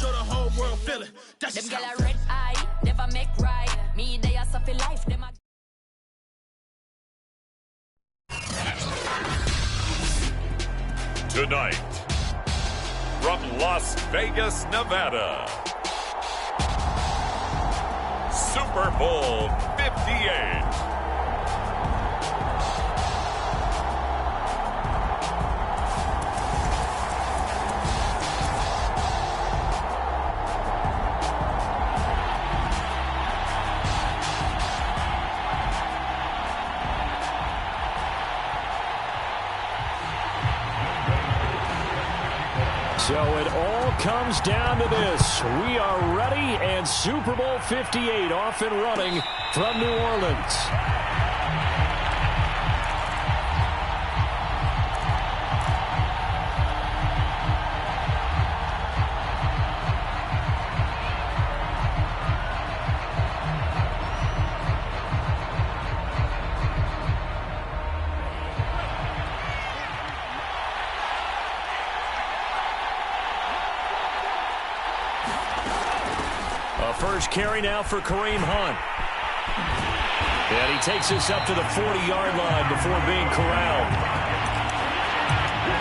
sure the whole world feel it. That's Them just girl how a red eye, never make right. Me, they are suffer life. Them a Tonight, from Las Vegas, Nevada, Super Bowl 58. So it all comes down to this. We are ready, and Super Bowl 58 off and running from New Orleans. First carry now for Kareem Hunt. And he takes us up to the 40-yard line before being corralled.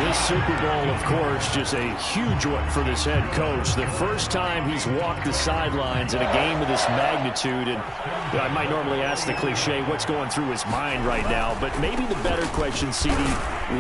This Super Bowl, of course, just a huge one for this head coach. The first time he's walked the sidelines in a game of this magnitude. And I might normally ask the cliche, what's going through his mind right now? But maybe the better question, CD,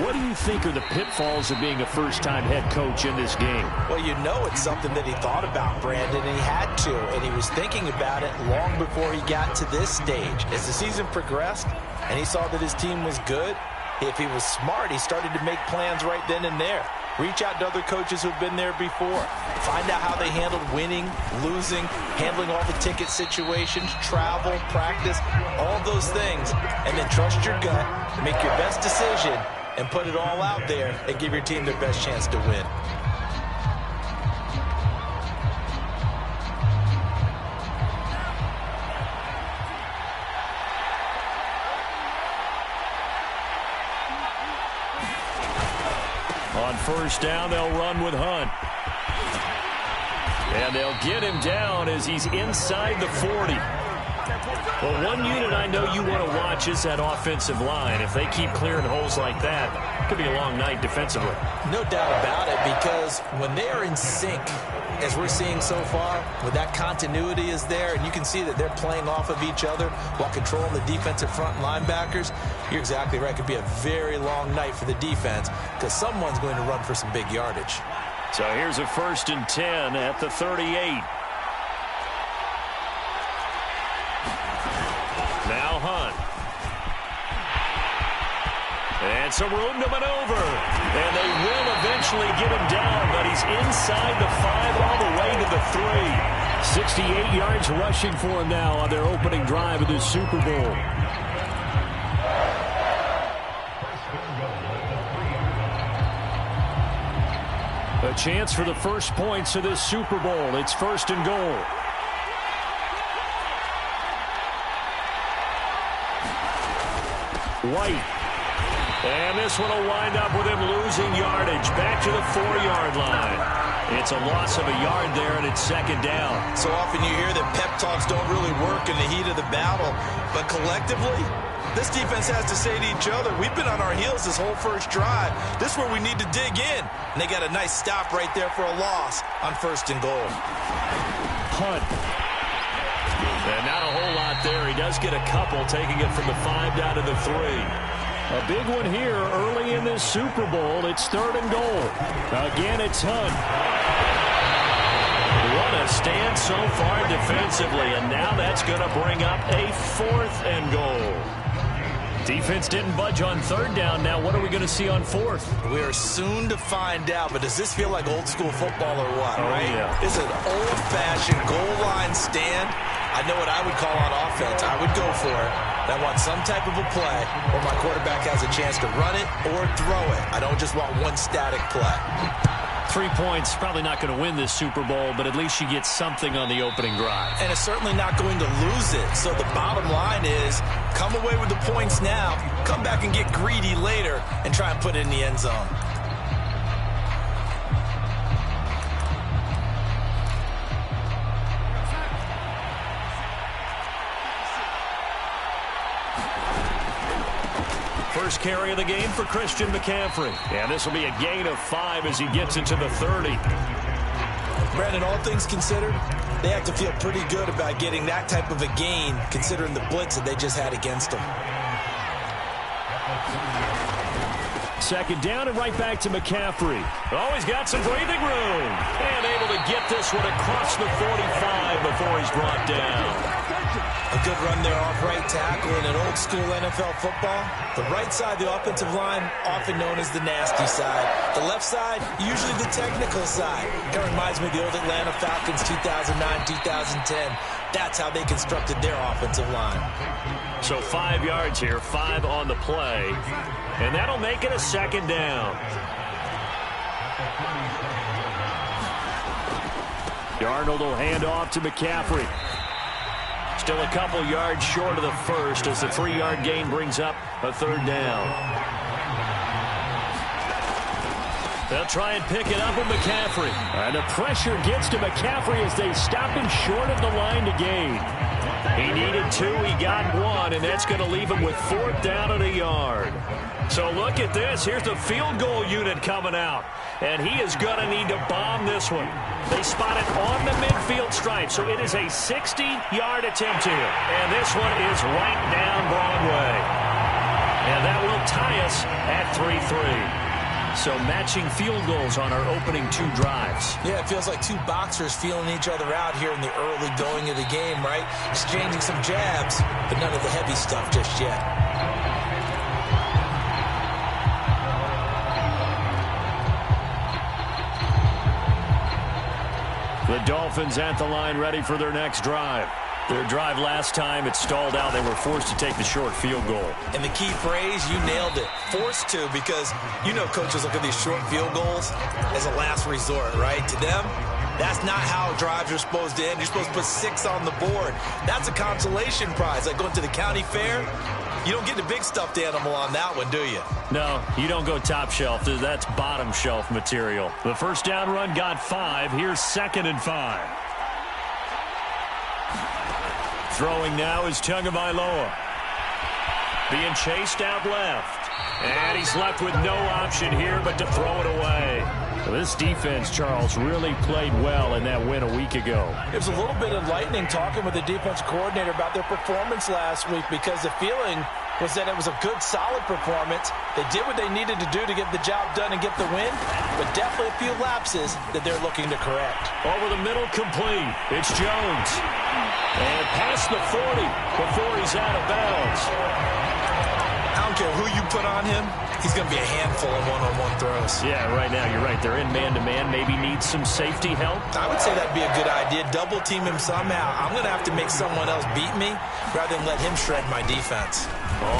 what do you think are the pitfalls of being a first-time head coach in this game? Well, you know it's something that he thought about, Brandon, and he had to. And he was thinking about it long before he got to this stage. As the season progressed and he saw that his team was good, if he was smart, he started to make plans right then and there. Reach out to other coaches who've been there before. Find out how they handled winning, losing, handling all the ticket situations, travel, practice, all those things. And then trust your gut, make your best decision, and put it all out there and give your team their best chance to win. On first down, they'll run with Hunt. And they'll get him down as he's inside the 40. Well, one unit I know you want to watch is that offensive line. If they keep clearing holes like that, it could be a long night defensively. No doubt about it, because when they are in sync, as we're seeing so far, when that continuity is there, and you can see that they're playing off of each other while controlling the defensive front linebackers, you're exactly right. It could be a very long night for the defense because someone's going to run for some big yardage. So here's a 1st and 10 at the 38. Now Hunt. And some room to maneuver. And they will eventually get him down, but he's inside the 5 all the way to the 3. 68 yards rushing for him now on their opening drive of this Super Bowl. A chance for the first points of this Super Bowl. It's 1st and goal. White. And this one will wind up with him losing yardage. Back to the 4-yard line. It's a loss of a yard there, and it's 2nd down. So often you hear that pep talks don't really work in the heat of the battle. But collectively, this defense has to say to each other, we've been on our heels this whole first drive. This is where we need to dig in. And they got a nice stop right there for a loss on 1st and goal. Hunt. And not a whole lot there. He does get a couple, taking it from the 5 down to the 3. A big one here early in this Super Bowl. It's 3rd and goal. Again, it's Hunt. What a stand so far defensively, and now that's going to bring up a 4th and goal. Defense didn't budge on 3rd down. Now what are we going to see on 4th? We are soon to find out, but does this feel like old school football or what, right? Yeah. This is an old-fashioned goal line stand. I know what I would call on offense. I would go for it. I want some type of a play where my quarterback has a chance to run it or throw it. I don't just want one static play. 3 points, probably not going to win this Super Bowl, but at least you get something on the opening drive. And it's certainly not going to lose it. So the bottom line is, come away with the points now, come back and get greedy later, and try and put it in the end zone. first carry of the game for Christian McCaffrey. And this will be a gain of 5 as he gets into the 30. Brandon, all things considered, they have to feel pretty good about getting that type of a gain considering the blitz that they just had against them. Second down and right back to McCaffrey. Oh, he's got some breathing room. And able to get this one across the 45 before he's brought down. A good run there off right tackle in an old school NFL football. The right side, the offensive line, often known as the nasty side. The left side, usually the technical side. Kind of reminds me of the old Atlanta Falcons 2009-2010. That's how they constructed their offensive line. So 5 yards here, 5 on the play. And that'll make it a second down. Darnold will hand off to McCaffrey. Still a couple yards short of the first as the 3-yard gain brings up a third down. They'll try and pick it up with McCaffrey. And the pressure gets to McCaffrey as they stop him short of the line to gain. He needed 2, he got 1, and that's going to leave him with 4th down and a yard. So look at this. Here's the field goal unit coming out. And he is going to need to bomb this one. They spot it on the midfield stripe, so it is a 60-yard attempt here. And this one is right down Broadway. And that will tie us at 3-3. So matching field goals on our opening 2 drives. Yeah, it feels like 2 boxers feeling each other out here in the early going of the game, right? Exchanging some jabs, but none of the heavy stuff just yet. The Dolphins at the line ready for their next drive. Their drive last time, it stalled out. They were forced to take the short field goal. And the key phrase, you nailed it. Forced to, because you know coaches look at these short field goals as a last resort, right? To them, that's not how drives are supposed to end. You're supposed to put 6 on the board. That's a consolation prize. Like going to the county fair, you don't get the big stuffed animal on that one, do you? No, you don't go top shelf. That's bottom shelf material. The first down run got 5. Here's 2nd and 5. Throwing now is Tagovailoa. Being chased out left. And he's left with no option here but to throw it away. Well, this defense, Charles, really played well in that win a week ago. It was a little bit enlightening talking with the defense coordinator about their performance last week, because the feeling was that it was a good, solid performance. They did what they needed to do to get the job done and get the win, but definitely a few lapses that they're looking to correct. Over the middle, complete. It's Jones. And past the 40 before he's out of bounds. I don't care who you put on him, he's going to be a handful of one-on-one throws. Yeah, right now, you're right. They're in man-to-man. Maybe needs some safety help. I would say that'd be a good idea. Double team him somehow. I'm going to have to make someone else beat me rather than let him shred my defense.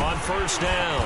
On first down,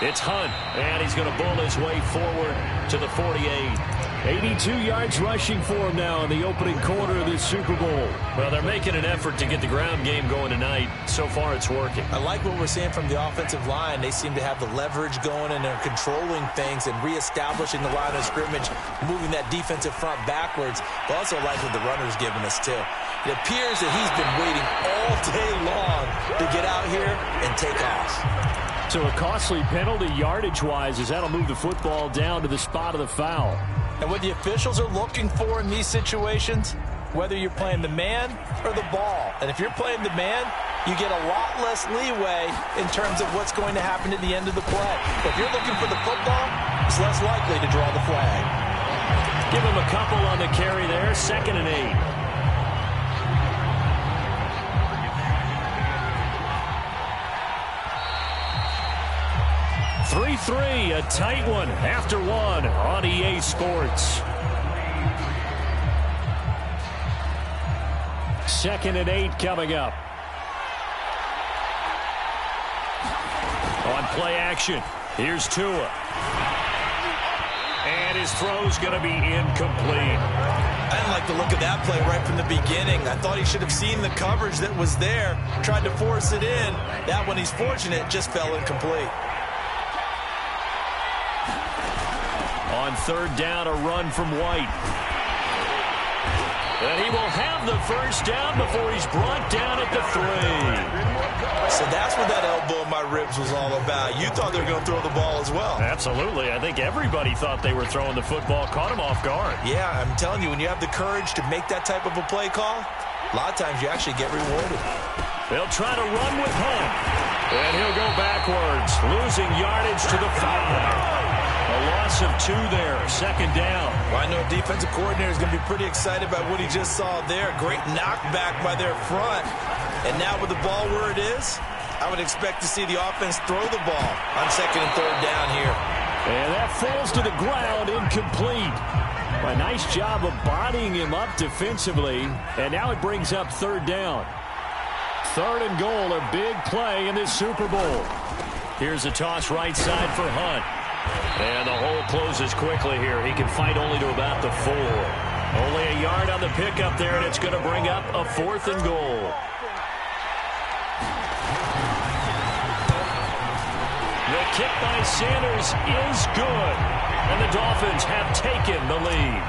it's Hunt, and he's going to bull his way forward to the 48. 82 yards rushing for him now in the opening quarter of this Super Bowl. Well, they're making an effort to get the ground game going tonight. So far, it's working. I like what we're seeing from the offensive line. They seem to have the leverage going, and they're controlling things and reestablishing the line of scrimmage, moving that defensive front backwards. I also like what the runner's giving us, too. It appears that he's been waiting all day long to get out here and take off. So a costly penalty yardage-wise, as that'll move the football down to the spot of the foul. And what the officials are looking for in these situations, whether you're playing the man or the ball. And if you're playing the man, you get a lot less leeway in terms of what's going to happen at the end of the play. But if you're looking for the football, it's less likely to draw the flag. Give him a couple on the carry there, 2nd and 8. 3-3, a tight one after 1 on EA Sports. 2nd and 8 coming up. On play action, here's Tua. And his throw's going to be incomplete. I didn't like the look of that play right from the beginning. I thought he should have seen the coverage that was there, tried to force it in. That one, he's fortunate, just fell incomplete. On 3rd down, a run from White. And he will have the first down before he's brought down at the 3. So that's what that elbow in my ribs was all about. You thought they were going to throw the ball as well. Absolutely. I think everybody thought they were throwing the football, caught him off guard. Yeah, I'm telling you, when you have the courage to make that type of a play call, a lot of times you actually get rewarded. They'll try to run with Hunt. And he'll go backwards, losing yardage to the 5. A loss of 2 there, second down. Well, I know defensive coordinator is going to be pretty excited about what he just saw there. Great knockback by their front. And now with the ball where it is, I would expect to see the offense throw the ball on second and third down here. And that falls to the ground, incomplete. A nice job of bodying him up defensively. And now it brings up third down. Third and goal, a big play in this Super Bowl. Here's a toss right side for Hunt. And the hole closes quickly here. He can fight only to about the 4. Only a yard on the pickup there, and it's going to bring up a 4th and goal. The kick by Sanders is good. And the Dolphins have taken the lead.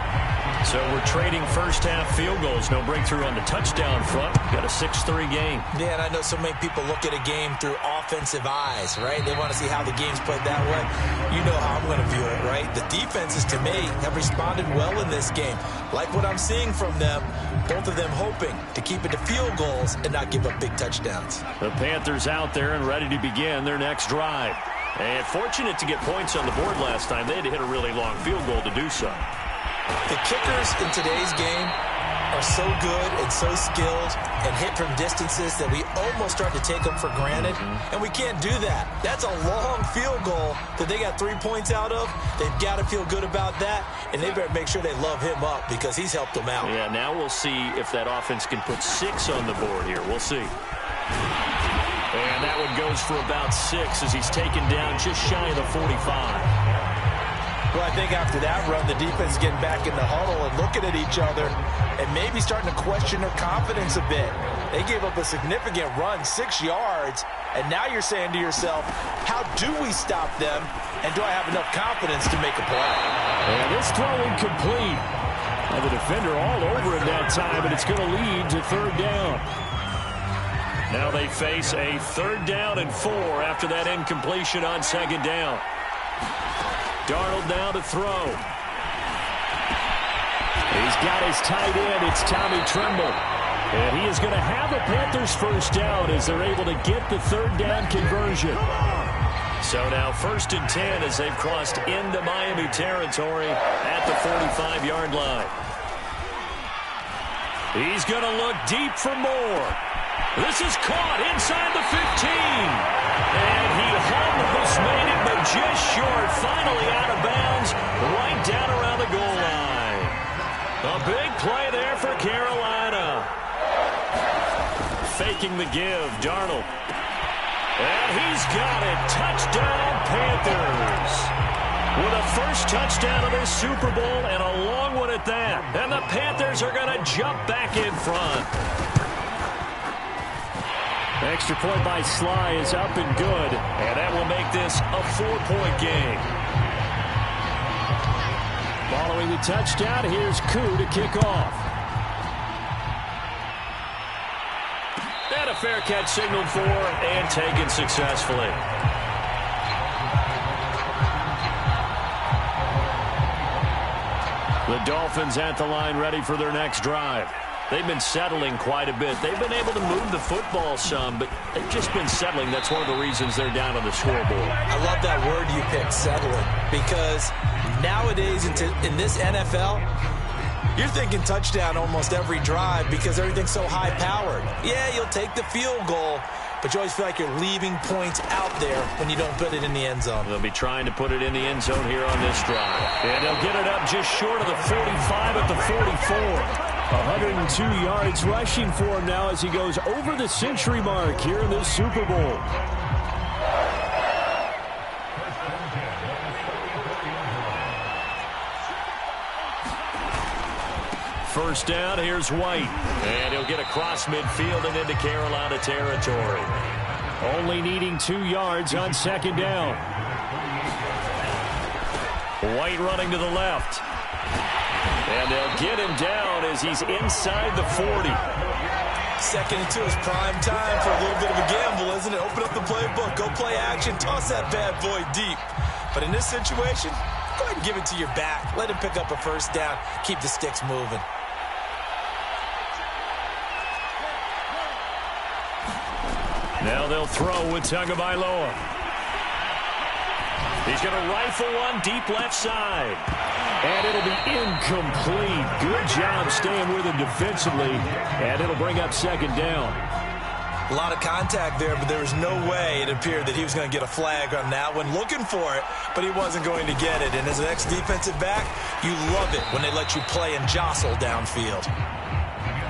So we're trading first-half field goals. No breakthrough on the touchdown front. Got a 6-3 game. Yeah, and I know so many people look at a game through offensive eyes, right? They want to see how the game's played that way. You know how I'm going to view it, right? The defenses, to me, have responded well in this game. Like what I'm seeing from them, both of them hoping to keep it to field goals and not give up big touchdowns. The Panthers out there and ready to begin their next drive. And fortunate to get points on the board last time. They had to hit a really long field goal to do so. The kickers in today's game are so good and so skilled and hit from distances that we almost start to take them for granted, and we can't do that. That's a long field goal that they got 3 points out of. They've got to feel good about that, and they better make sure they love him up because he's helped them out. Yeah, now we'll see if that offense can put 6 on the board here. We'll see. And that one goes for about 6 as he's taken down just shy of the 45. Well, I think after that run, the defense is getting back in the huddle and looking at each other and maybe starting to question their confidence a bit. They gave up a significant run, 6 yards, and now you're saying to yourself, how do we stop them, and do I have enough confidence to make a play? And this throw incomplete. And the defender all over him that time, and it's going to lead to third down. Now they face a 3rd down and 4 after that incompletion on 2nd down. Darnold now to throw. He's got his tight end. It's Tommy Tremble. And he is going to have a Panthers first down as they're able to get the 3rd down conversion. So now 1st and 10 as they've crossed into Miami territory at the 45-yard line. He's going to look deep for more. This is caught inside the 15. And he almost made it, but just short. Finally out of bounds, right down around the goal line. A big play there for Carolina. Faking the give, Darnold. And he's got it. Touchdown, Panthers. With a first touchdown of this Super Bowl and a long one at that. And the Panthers are going to jump back in front. Extra point by Sly is up and good, and that will make this a 4-point game. Following the touchdown, here's Koo to kick off. And a fair catch signaled for and taken successfully. The Dolphins at the line ready for their next drive. They've been settling quite a bit. They've been able to move the football some, but they've just been settling. That's one of the reasons they're down on the scoreboard. I love that word you picked, settling, because nowadays in this NFL, you're thinking touchdown almost every drive because everything's so high-powered. Yeah, you'll take the field goal, but you always feel like you're leaving points out there when you don't put it in the end zone. They'll be trying to put it in the end zone here on this drive. And they'll get it up just short of the 45 at the 44. 102 yards rushing for him now as he goes over the century mark here in this Super Bowl. First down, here's White. And he'll get across midfield and into Carolina territory. Only needing 2 yards on 2nd down. White running to the left. And they'll get him down as he's inside the 40. Second into his prime time for a little bit of a gamble, isn't it? Open up the playbook, go play action, toss that bad boy deep. But in this situation, go ahead and give it to your back. Let him pick up a first down. Keep the sticks moving. Now they'll throw with Tagovailoa. He's going to rifle one deep left side. And it'll be incomplete. Good job staying with him defensively. And it'll bring up second down. A lot of contact there, but there was no way it appeared that he was going to get a flag on that one. Looking for it, but he wasn't going to get it. And as an ex-defensive back, you love it when they let you play and jostle downfield.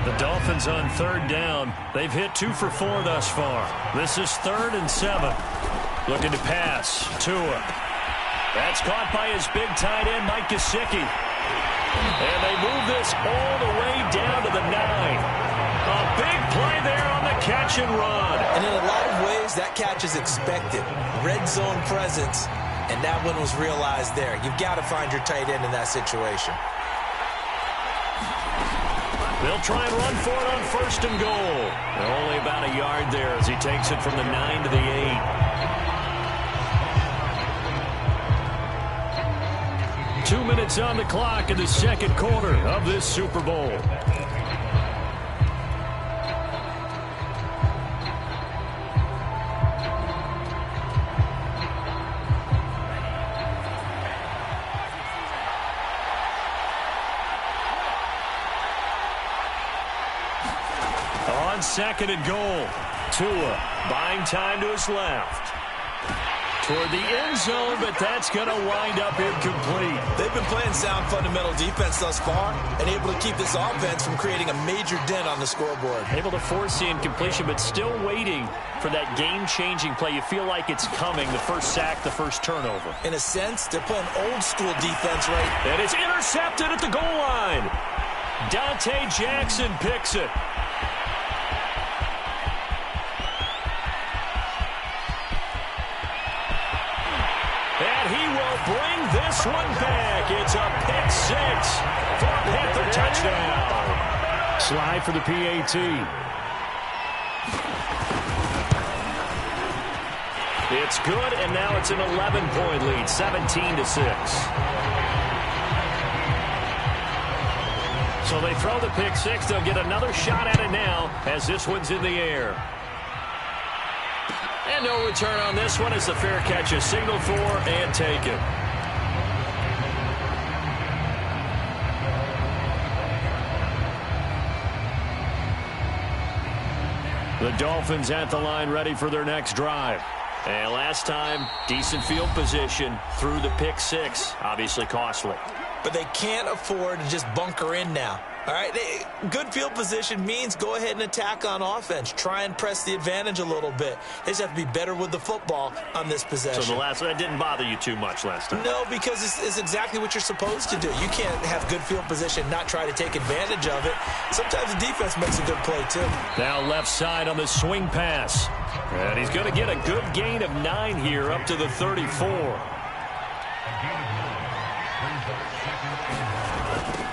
The Dolphins on third down. They've hit 2 for 4 thus far. This is 3rd and 7. Looking to pass. Tua. That's caught by his big tight end, Mike Gesicki. And they move this all the way down to the 9. A big play there on the catch and run. And in a lot of ways, that catch is expected. Red zone presence, and that one was realized there. You've got to find your tight end in that situation. They'll try and run for it on 1st and goal. They're only about a yard there as he takes it from the 9 to the 8. 2 minutes on the clock in the second quarter of this Super Bowl. On 2nd and goal, Tua buying time to his left. Toward the end zone, but that's going to wind up incomplete. They've been playing sound fundamental defense thus far and able to keep this offense from creating a major dent on the scoreboard. Able to force the incompletion, but still waiting for that game-changing play. You feel like it's coming, the first sack, the first turnover. In a sense, they're playing old-school defense, right? And it's intercepted at the goal line. Dante Jackson picks it. Bring this one back. It's a pick 6 for a Panther touchdown. Slide for the PAT. It's good, and now it's an 11-point lead, 17-6. So they throw the pick 6. They'll get another shot at it now as this one's in the air. And no return on this one as the fair catch is signaled for and taken. The Dolphins at the line ready for their next drive. And last time, decent field position through the pick 6. Obviously costly. But they can't afford to just bunker in now. All right, good field position means go ahead and attack on offense. Try and press the advantage a little bit. They just have to be better with the football on this possession. So that didn't bother you too much last time? No, because it's exactly what you're supposed to do. You can't have good field position, not try to take advantage of it. Sometimes the defense makes a good play, too. Now left side on the swing pass. And he's going to get a good gain of 9 here up to the 34.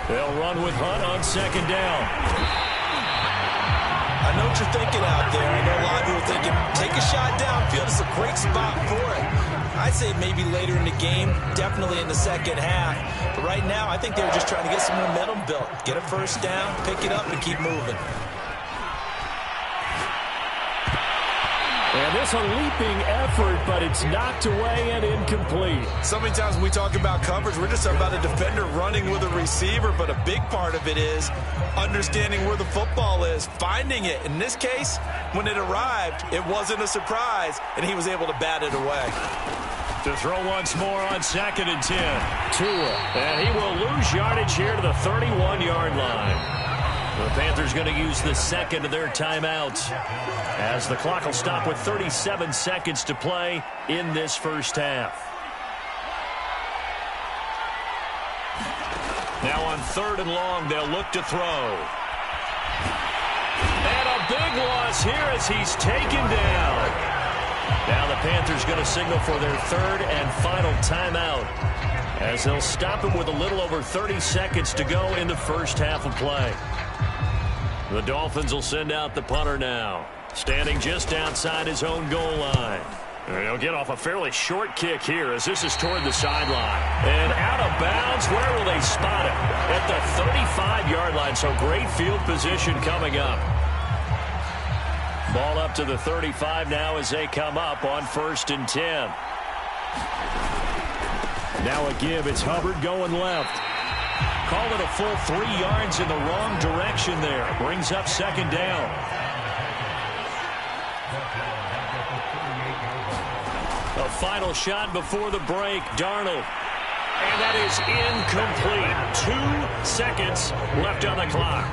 They'll run with Hunt on 2nd down. I know what you're thinking out there. I know a lot of people are thinking, take a shot downfield. It's a great spot for it. I'd say maybe later in the game, definitely in the second half. But right now, I think they were just trying to get some momentum built. Get a first down, pick it up, and keep moving. And this a leaping effort, but it's knocked away and incomplete. So many times when we talk about coverage, we're just talking about a defender running with a receiver, but a big part of it is understanding where the football is, finding it. In this case, when it arrived, it wasn't a surprise, and he was able to bat it away. To throw once more on 2nd and 10. Tua, and he will lose yardage here to the 31-yard line. The Panthers going to use the second of their timeouts as the clock will stop with 37 seconds to play in this first half. Now on 3rd and long, they'll look to throw. And a big loss here as he's taken down. Now the Panthers going to signal for their 3rd and final timeout. as they'll stop him with a little over 30 seconds to go in the first half of play. The Dolphins will send out the punter now, standing just outside his own goal line. He'll get off a fairly short kick here as this is toward the sideline. And out of bounds, where will they spot it? At the 35-yard line, so great field position coming up. Ball up to the 35 now as they come up on 1st and 10. Now a give. It's Hubbard going left. Call it a full 3 yards in the wrong direction there. Brings up 2nd down. A final shot before the break. Darnold. And that is incomplete. 2 seconds left on the clock.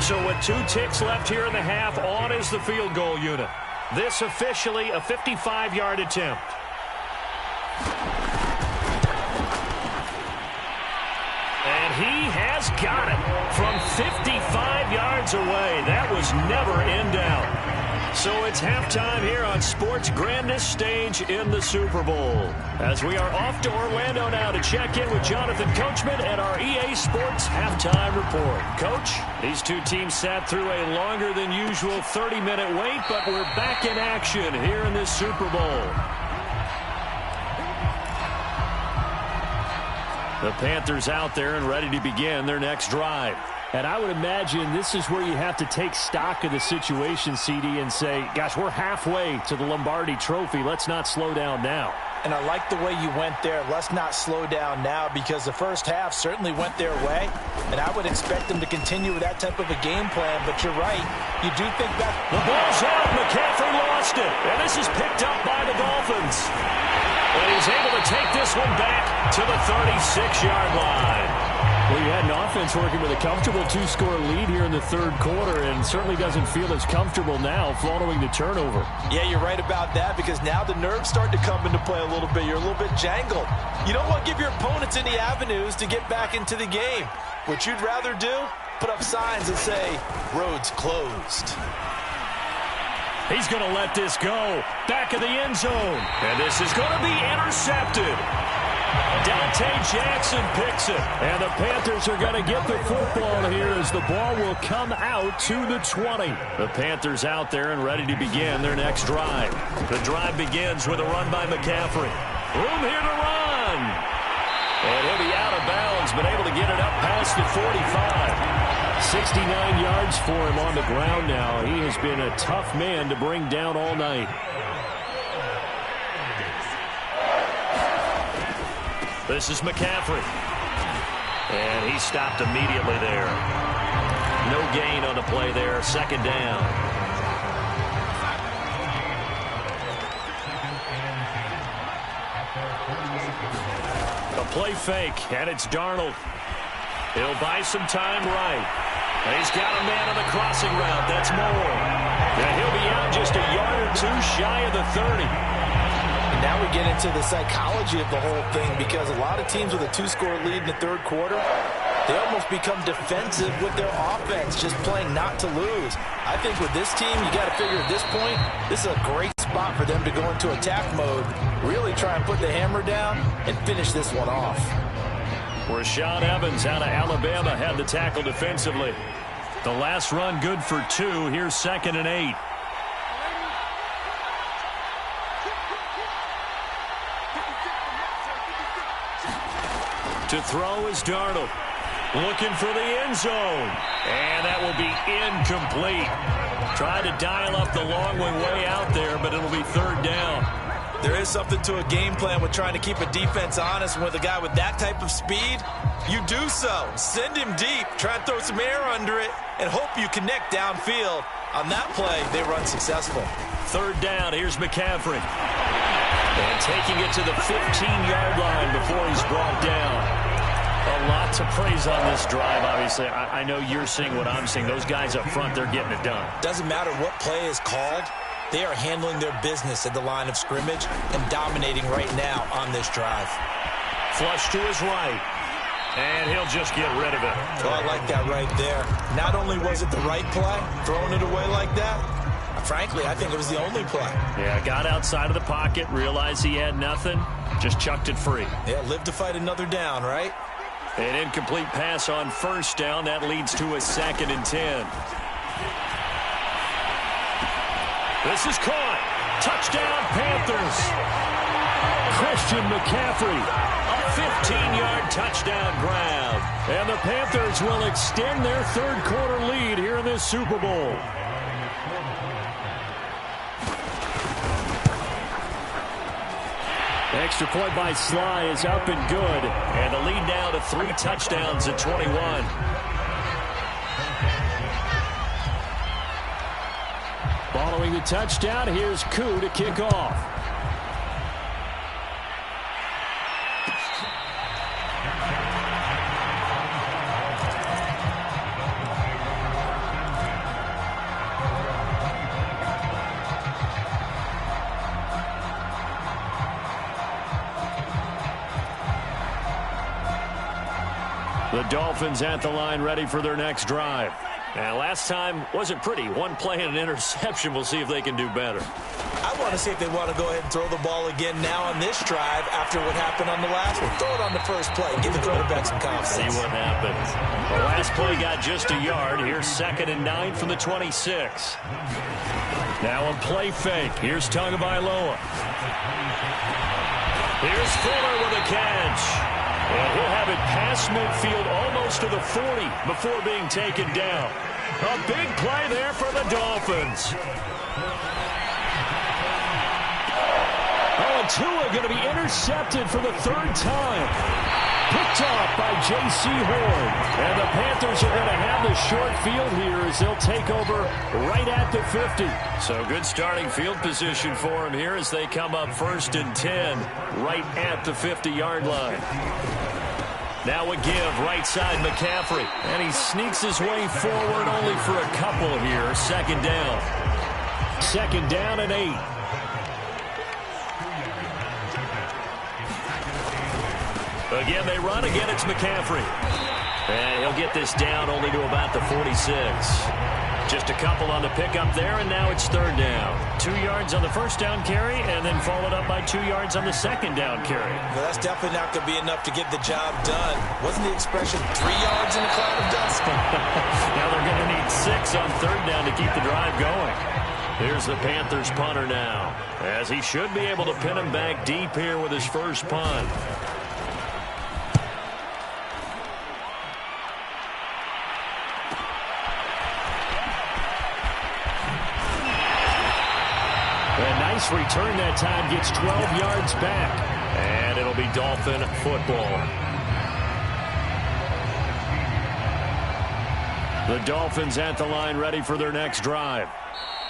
So with 2 ticks left here in the half, on is the field goal unit. This officially a 55-yard attempt. And he has got it from 55 yards away. That was never in doubt. So it's halftime here on sports' grandest stage in the Super Bowl. As we are off to Orlando now to check in with Jonathan Coachman and our EA Sports Halftime Report. Coach, these 2 teams sat through a longer than usual 30-minute wait, but we're back in action here in this Super Bowl. The Panthers out there and ready to begin their next drive. And I would imagine this is where you have to take stock of the situation, CD, and say, gosh, we're halfway to the Lombardi Trophy. Let's not slow down now. And I like the way you went there. Let's not slow down now, because the first half certainly went their way. And I would expect them to continue with that type of a game plan. But you're right. You do think that. The ball's out. McCaffrey lost it. And this is picked up by the Dolphins. And he's able to take this one back to the 36-yard line. Well, you had an offense working with a comfortable 2-score lead here in the 3rd quarter, and certainly doesn't feel as comfortable now following the turnover. Yeah, you're right about that, because now the nerves start to come into play a little bit. You're a little bit jangled. You don't want to give your opponents any avenues to get back into the game. What you'd rather do, put up signs that say, roads closed. He's going to let this go. Back of the end zone. And this is going to be intercepted. Dante Jackson picks it. And the Panthers are going to get the football here as the ball will come out to the 20. The Panthers out there and ready to begin their next drive. The drive begins with a run by McCaffrey. Room here to run. And he'll be out of bounds, but able to get it up past the 45. 69 yards for him on the ground now. He has been a tough man to bring down all night. This is McCaffrey. And he stopped immediately there. No gain on the play there. 2nd down. A play fake, and it's Darnold. He'll buy some time right. And he's got a man on the crossing route. That's Moore. And he'll be out just a yard or 2 shy of the 30. And now we get into the psychology of the whole thing, because a lot of teams with a 2-score lead in the 3rd quarter, they almost become defensive with their offense, just playing not to lose. I think with this team, you got to figure at this point, this is a great spot for them to go into attack mode, really try and put the hammer down and finish this one off. Rashaan Evans out of Alabama had the tackle defensively. The last run good for 2. Here's 2nd and 8. To throw is Darnold. Looking for the end zone. And that will be incomplete. Tried to dial up the long way out there, but it'll be 3rd down. There is something to a game plan with trying to keep a defense honest. With a guy with that type of speed, you do so. Send him deep, try and throw some air under it, and hope you connect downfield. On that play, they run successful. 3rd down, here's McCaffrey. And taking it to the 15-yard line before he's brought down. A lot to praise on this drive, obviously. I know you're seeing what I'm seeing. Those guys up front, they're getting it done. Doesn't matter what play is called. They are handling their business at the line of scrimmage and dominating right now on this drive. Flush to his right. And he'll just get rid of it. Oh, I like that right there. Not only was it the right play, throwing it away like that, frankly, I think it was the only play. Yeah, got outside of the pocket, realized he had nothing, Just chucked it free. Yeah, live to fight another down, right? An incomplete pass on first down. That leads to a 2nd and 10. This is caught. Touchdown, Panthers. Christian McCaffrey. A 15-yard touchdown grab. And the Panthers will extend their third-quarter lead here in this Super Bowl. Extra point by Sly is up and good. And the lead now to 3 touchdowns at 21. Following the touchdown, here's Koo to kick off. The Dolphins at the line ready for their next drive. And last time wasn't pretty. One play and an interception. We'll see if they can do better. I want to see if they want to go ahead and throw the ball again now on this drive after what happened on the last one. Throw it on the first play. Give the quarterback some confidence. See what happens. The last play got just a yard. Here's 2nd and 9 from the 26. Now a play fake. Here's Tagovailoa. Here's Fuller with a catch. And he'll have it past midfield almost to the 40 before being taken down. A big play there for the Dolphins. Oh, and Tua going to be intercepted for the 3rd time. Picked off by J.C. Horn. And the Panthers are going to have the short field here as they'll take over right at the 50. So good starting field position for them here as they come up 1st and 10 right at the 50-yard line. Now a give, right side McCaffrey. And he sneaks his way forward only for a couple here. 2nd down. 2nd down and 8. Again, they run. Again, it's McCaffrey. And he'll get this down only to about the 46. Just a couple on the pickup there, and now it's 3rd down. 2 yards on the 1st down carry, and then followed up by 2 yards on the 2nd down carry. Well, that's definitely not going to be enough to get the job done. Wasn't the expression 3 yards in a cloud of dust? Now they're going to need 6 on 3rd down to keep the drive going. Here's the Panthers punter now, as he should be able to pin him back deep here with his first punt. Return that time, gets 12 yards back, and it'll be Dolphin football. The Dolphins at the line ready for their next drive.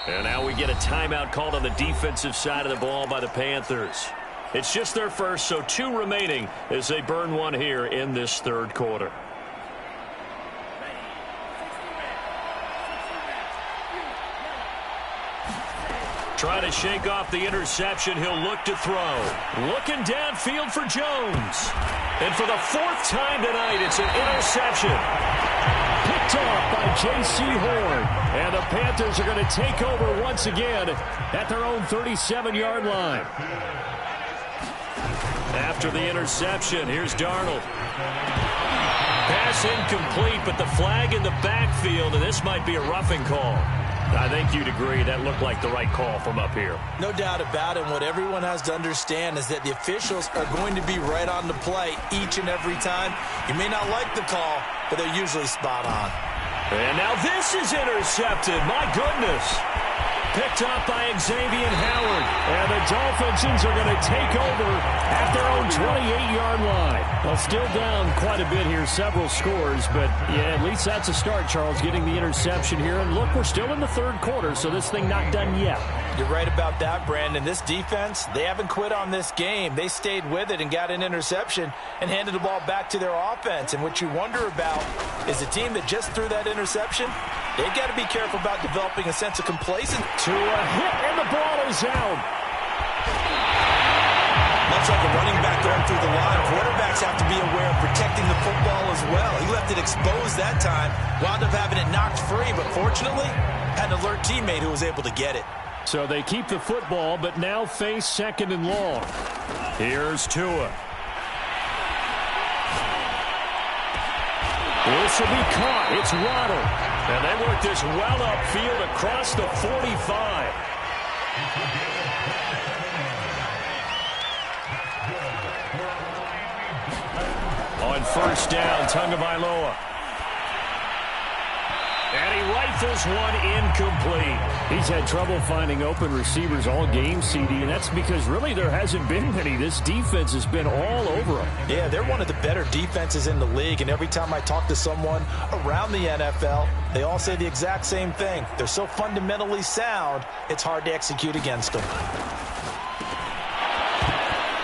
And now we get a timeout called on the defensive side of the ball by the Panthers. It's just their first, so 2 remaining as they burn one here in this 3rd quarter. Trying to shake off the interception. He'll look to throw. Looking downfield for Jones. And for the 4th time tonight, it's an interception. Picked off by J.C. Horn. And the Panthers are going to take over once again at their own 37-yard line. After the interception, here's Darnold. Pass incomplete, but the flag in the backfield, and this might be a roughing call. I think you'd agree that looked like the right call from up here. No doubt about it. And what everyone has to understand is that the officials are going to be right on the play each and every time. You may not like the call, but they're usually spot on. And now this is intercepted. My goodness. Picked up by Xavier Howard. And the Dolphins are going to take over at their own 28-yard line. Well, still down quite a bit here, several scores, but yeah, at least that's a start, Charles, getting the interception here. And look, we're still in the 3rd quarter, so this thing not done yet. You're right about that, Brandon. This defense, they haven't quit on this game. They stayed with it and got an interception and handed the ball back to their offense. And what you wonder about is a team that just threw that interception, they've got to be careful about developing a sense of complacence. To a hit, and the ball is out. Much like a running back going through the line, quarterbacks have to be aware of protecting the football as well. He left it exposed that time, wound up having it knocked free, but fortunately, had an alert teammate who was able to get it. So they keep the football, but now face 2nd and long. Here's Tua. This will be caught. It's Waddle. And they work this well upfield across the 45. On first down, Tagovailoa. And he rifles one incomplete. He's had trouble finding open receivers all game, CD, and that's because really there hasn't been many. This defense has been all over them. Yeah, they're one of the better defenses in the league, and every time I talk to someone around the NFL, they all say the exact same thing. They're so fundamentally sound, it's hard to execute against them.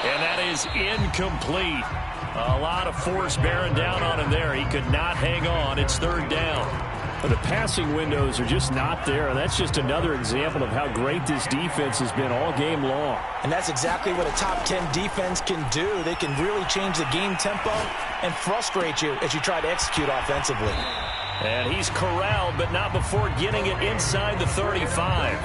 And that is incomplete. A lot of force bearing down on him there. He could not hang on. It's 3rd down. The passing windows are just not there. That's just another example of how great this defense has been all game long. And that's exactly what a top 10 defense can do. They can really change the game tempo and frustrate you as you try to execute offensively. And he's corralled, but not before getting it inside the 35.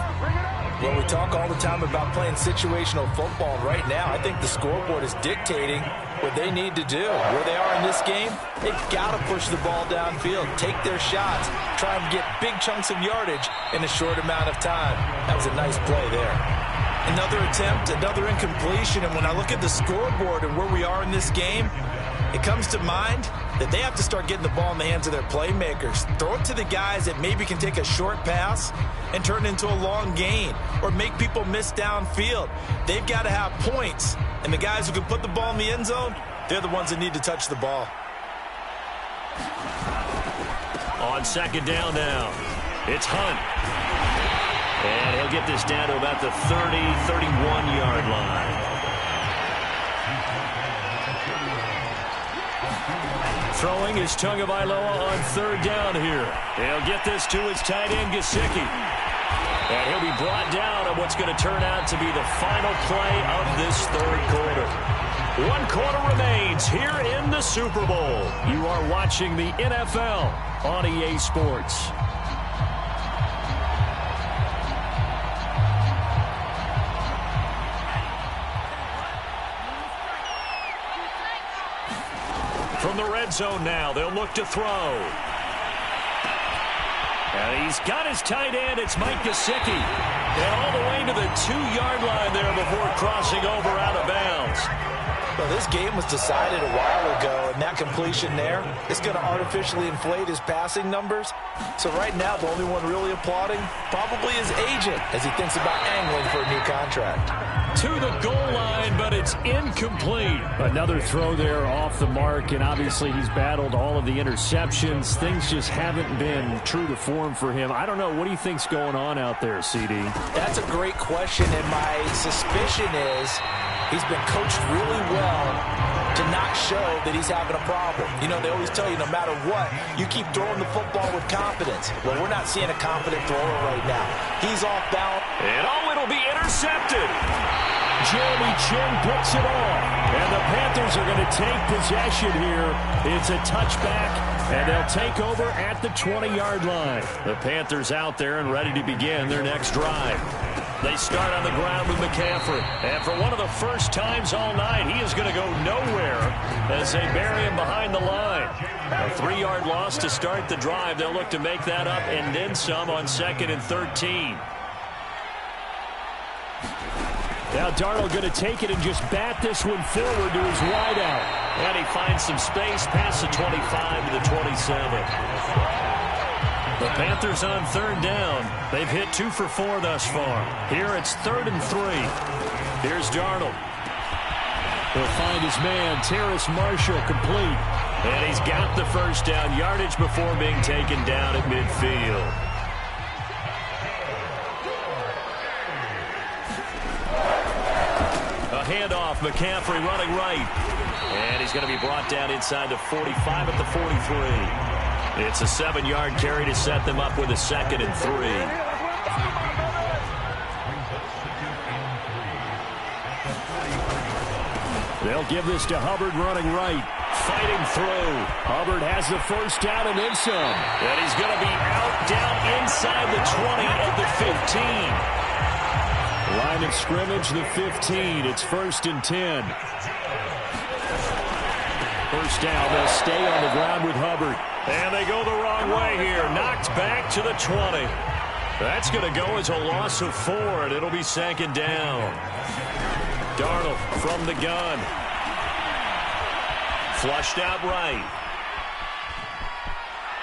Well, we talk all the time about playing situational football. Right now, I think the scoreboard is dictating what they need to do. Where they are in this game, they've got to push the ball downfield, take their shots, try and get big chunks of yardage in a short amount of time. That was a nice play there. Another attempt, another incompletion, and when I look at the scoreboard and where we are in this game, it comes to mind that they have to start getting the ball in the hands of their playmakers. Throw it to the guys that maybe can take a short pass and turn it into a long gain or make people miss downfield. They've got to have points, and the guys who can put the ball in the end zone, they're the ones that need to touch the ball. On 2nd down now, it's Hunt. And he'll get this down to about the 30, 31-yard line. Throwing is Tagovailoa on 3rd down here. He'll get this to his tight end, Gesicki. And he'll be brought down on what's going to turn out to be the final play of this 3rd quarter. 1 quarter remains here in the Super Bowl. You are watching the NFL on EA Sports. From the red zone now, they'll look to throw. And he's got his tight end. It's Mike Gesicki. And all the way to the 2-yard line there before crossing over out of bounds. Well, this game was decided a while ago, and that completion there is going to artificially inflate his passing numbers. So right now, the only one really applauding probably his agent as he thinks about angling for a new contract. To the goal line, but it's incomplete. Another throw there off the mark, and obviously he's battled all of the interceptions. Things just haven't been true to form for him. I don't know. What do you think's going on out there, CD? That's a great question, and my suspicion is he's been coached really well to not show that he's having a problem. You know, they always tell you no matter what, you keep throwing the football with confidence. Well, we're not seeing a confident thrower right now. He's off balance. And it'll be intercepted. Jeremy Chinn picks it off. And the Panthers are going to take possession here. It's a touchback, and they'll take over at the 20-yard line. The Panthers out there and ready to begin their next drive. They start on the ground with McCaffrey. And for one of the first times all night, he is going to go nowhere as they bury him behind the line. A 3-yard loss to start the drive. They'll look to make that up and then some on 2nd and 13. Now Darnold going to take it and just bat this one forward to his wideout. And he finds some space past the 25 to the 27. The Panthers on 3rd down. They've hit 2 for 4 thus far. Here it's 3rd and 3. Here's Darnold. He'll find his man, Terrace Marshall, complete. And he's got the first down yardage before being taken down at midfield. A handoff, McCaffrey running right. And he's going to be brought down inside the 45 at the 43. It's a 7-yard carry to set them up with a 2nd and 3. They'll give this to Hubbard running right. Fighting through. Hubbard has the first down and then some. And he's going to be out down inside the 20 at the 15. Line of scrimmage, the 15. It's 1st and 10. First down, they'll stay on the ground with Hubbard. And they go the wrong way here. Knocked back to the 20. That's going to go as a loss of 4, and it'll be 2nd down. Darnold from the gun. Flushed out right.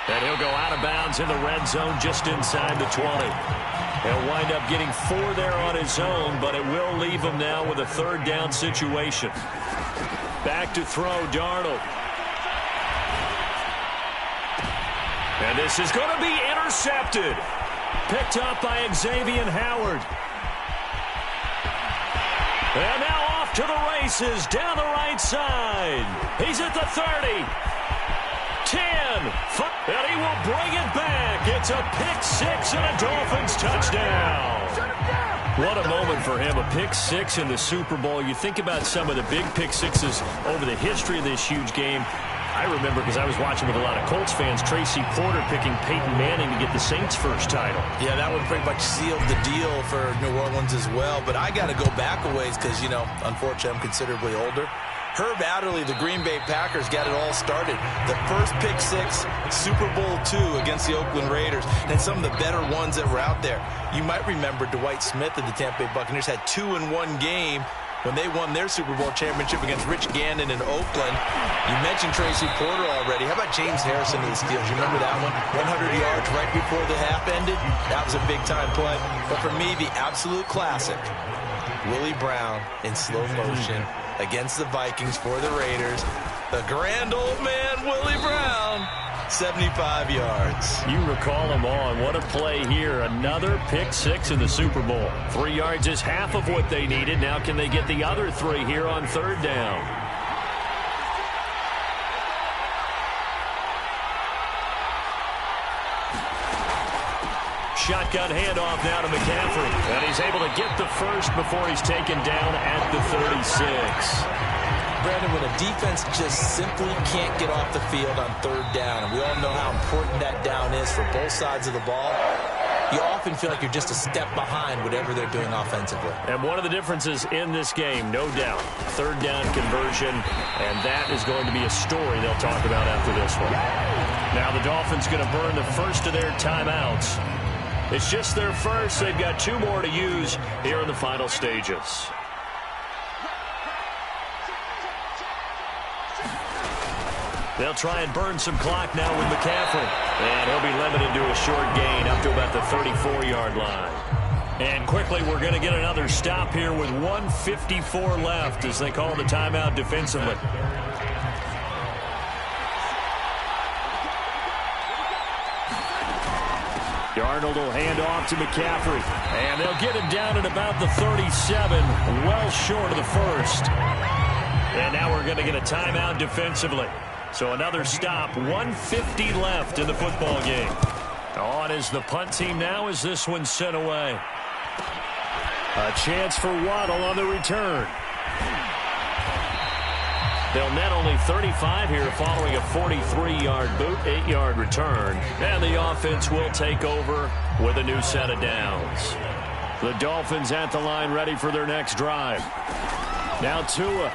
And he'll go out of bounds in the red zone just inside the 20. He'll wind up getting 4 there on his own, but it will leave him now with a 3rd down situation. Back to throw, Darnold. And this is going to be intercepted. Picked up by Xavier Howard. And now off to the races down the right side. He's at the 30. 10. And he will bring it back. It's a pick 6 and a Dolphins touchdown. What a moment for him. A pick 6 in the Super Bowl. You think about some of the big pick 6s over the history of this huge game. I remember, because I was watching with a lot of Colts fans, Tracy Porter picking Peyton Manning to get the Saints' first title. Yeah, that one pretty much sealed the deal for New Orleans as well. But I got to go back a ways because, you know, unfortunately I'm considerably older. Herb Adderley, the Green Bay Packers, got it all started. The first pick 6, Super Bowl II against the Oakland Raiders, and some of the better ones that were out there. You might remember Dwight Smith of the Tampa Bay Buccaneers had 2 in one game when they won their Super Bowl championship against Rich Gannon in Oakland. You mentioned Tracy Porter already. How about James Harrison of the Steelers? You remember that one? 100 yards right before the half ended? That was a big-time play. But for me, the absolute classic, Willie Brown in slow motion against the Vikings for the Raiders. The grand old man, Willie Brown, 75 yards. You recall them on. What a play here. Another pick 6 in the Super Bowl. 3 yards is half of what they needed. Now can they get the other 3 here on 3rd down? Shotgun handoff now to McCaffrey. And he's able to get the first before he's taken down at the 36. Brandon, when a defense just simply can't get off the field on 3rd down, and we all know how important that down is for both sides of the ball, you often feel like you're just a step behind whatever they're doing offensively. And one of the differences in this game, no doubt, 3rd down conversion, and that is going to be a story they'll talk about after this one. Now the Dolphins going to burn the first of their timeouts. It's just their first. They've got 2 more to use here in the final stages. They'll try and burn some clock now with McCaffrey. And he'll be limited to a short gain up to about the 34-yard line. And quickly, we're going to get another stop here with 1:54 left as they call the timeout defensively. Darnold will hand off to McCaffrey. And they'll get him down at about the 37, well short of the first. And now we're going to get a timeout defensively. So another stop, 1:50 left in the football game. On is the punt team now as this one's sent away. A chance for Waddle on the return. They'll net only 35 here following a 43-yard boot, 8-yard return. And the offense will take over with a new set of downs. The Dolphins at the line ready for their next drive. Now Tua.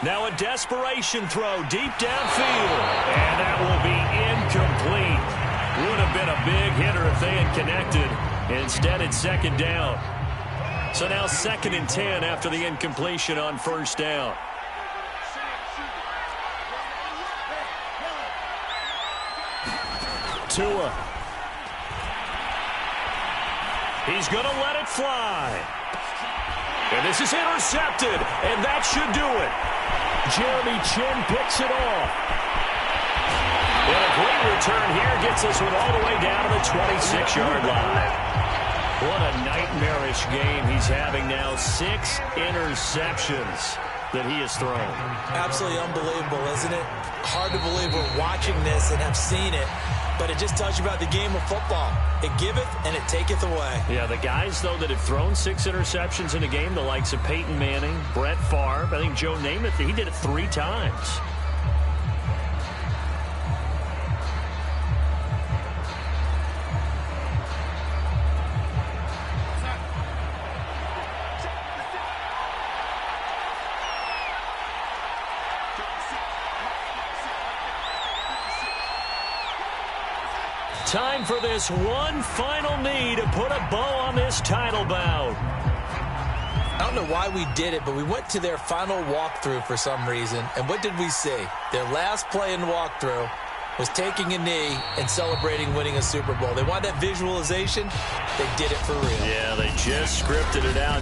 Now a desperation throw deep downfield. And that will be incomplete. Would have been a big hitter if they had connected. Instead, it's 2nd down. So now 2nd and 10 after the incompletion on 1st down. Tua. He's going to let it fly. And this is intercepted, and that should do it. Jeremy Chin picks it off. And a great return here gets this one all the way down to the 26-yard line. What a nightmarish game he's having now. 6 interceptions that he has thrown. Absolutely unbelievable, isn't it? Hard to believe we're watching this and have seen it, but it just tells you about the game of football. It giveth and it taketh away. Yeah, the guys, though, that have thrown 6 interceptions in a game, the likes of Peyton Manning, Brett Favre, I think Joe Namath, he did it 3 times. Time for this one final knee to put a bow on this title bout. I don't know why we did it, but we went to their final walkthrough for some reason. And what did we see? Their last play in walkthrough was taking a knee and celebrating winning a Super Bowl. They wanted that visualization. They did it for real. Yeah, they just scripted it out.